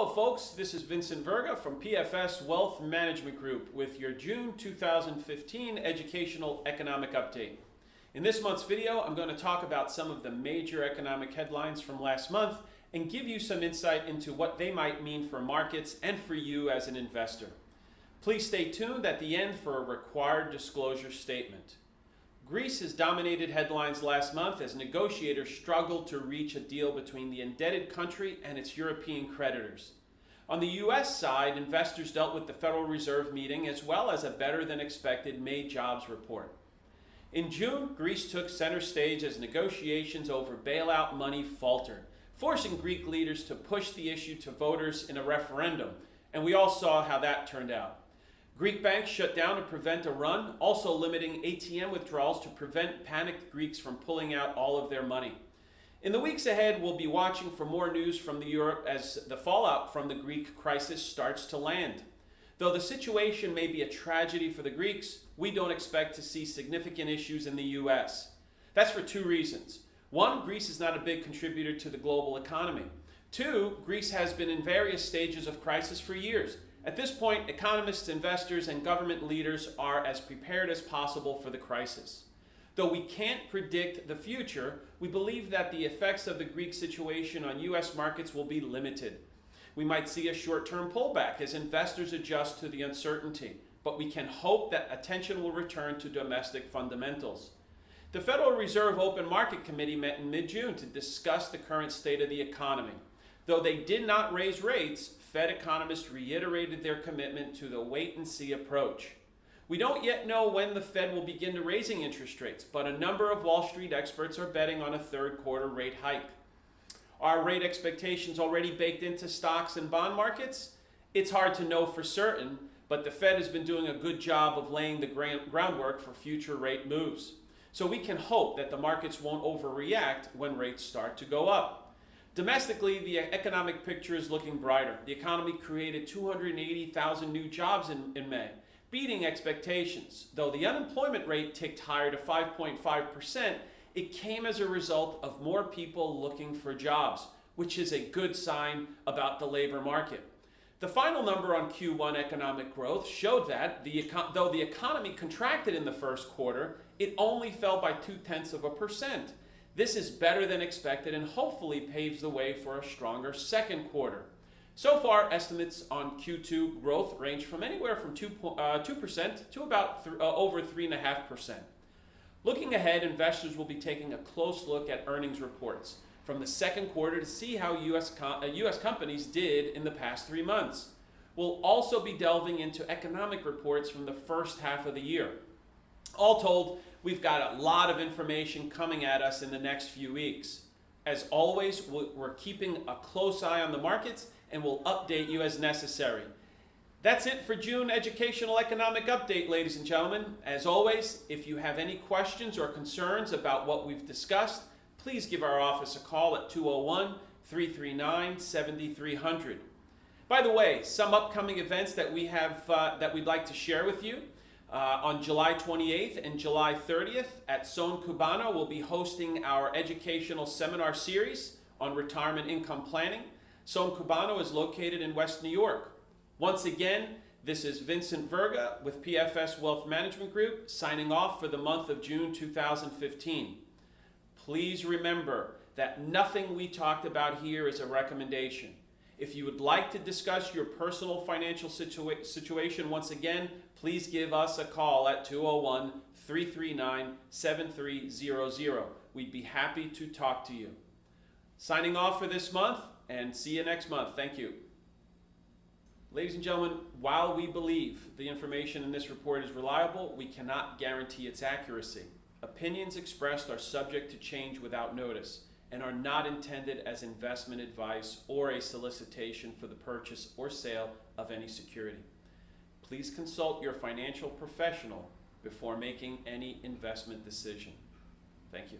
Hello folks, this is Vincent Virga from PFS Wealth Management Group with your June 2015 Educational Economic Update. In this month's video, I'm going to talk about some of the major economic headlines from last month and give you some insight into what they might mean for markets and for you as an investor. Please stay tuned at the end for a required disclosure statement. Greece has dominated headlines last month as negotiators struggled to reach a deal between the indebted country and its European creditors. On the U.S. side, investors dealt with the Federal Reserve meeting as well as a better-than-expected May jobs report. In June, Greece took center stage as negotiations over bailout money faltered, forcing Greek leaders to push the issue to voters in a referendum, and we all saw how that turned out. Greek banks shut down to prevent a run, also limiting ATM withdrawals to prevent panicked Greeks from pulling out all of their money. In the weeks ahead, we'll be watching for more news from Europe as the fallout from the Greek crisis starts to land. Though the situation may be a tragedy for the Greeks, we don't expect to see significant issues in the U.S. That's for two reasons. One, Greece is not a big contributor to the global economy. Two, Greece has been in various stages of crisis for years. At this point, economists, investors, and government leaders are as prepared as possible for the crisis. Though we can't predict the future, we believe that the effects of the Greek situation on U.S. markets will be limited. We might see a short-term pullback as investors adjust to the uncertainty, but we can hope that attention will return to domestic fundamentals. The Federal Reserve Open Market Committee met in mid-June to discuss the current state of the economy. Though they did not raise rates, Fed economists reiterated their commitment to the wait-and-see approach. We don't yet know when the Fed will begin to raising interest rates, but a number of Wall Street experts are betting on a third quarter rate hike. Are rate expectations already baked into stocks and bond markets? It's hard to know for certain, but the Fed has been doing a good job of laying the groundwork for future rate moves. So we can hope that the markets won't overreact when rates start to go up. Domestically, the economic picture is looking brighter. The economy created 280,000 new jobs in May, beating expectations. Though the unemployment rate ticked higher to 5.5%, it came as a result of more people looking for jobs, which is a good sign about the labor market. The final number on Q1 economic growth showed that though the economy contracted in the first quarter, it only fell by 0.2%. This is better than expected and hopefully paves the way for a stronger second quarter. So far, estimates on Q2 growth range from anywhere from 2% to about over 3.5%. Looking ahead, investors will be taking a close look at earnings reports from the second quarter to see how U.S. companies did in the past 3 months. We'll also be delving into economic reports from the first half of the year. All told, we've got a lot of information coming at us in the next few weeks. As always, we're keeping a close eye on the markets and we'll update you as necessary. That's it for June Educational Economic Update, ladies and gentlemen. As always, if you have any questions or concerns about what we've discussed, please give our office a call at 201-339-7300. By the way, some upcoming events that we have that we'd like to share with you. On July 28th and July 30th at Son Cubano, we'll be hosting our educational seminar series on retirement income planning. Son Cubano is located in West New York. Once again, this is Vincent Virga with PFS Wealth Management Group signing off for the month of June 2015. Please remember that nothing we talked about here is a recommendation. If you would like to discuss your personal financial situation once again, please give us a call at 201-339-7300. We'd be happy to talk to you. Signing off for this month, and see you next month. Thank you. Ladies and gentlemen, while we believe the information in this report is reliable, we cannot guarantee its accuracy. Opinions expressed are subject to change without notice and are not intended as investment advice or a solicitation for the purchase or sale of any security. Please consult your financial professional before making any investment decision. Thank you.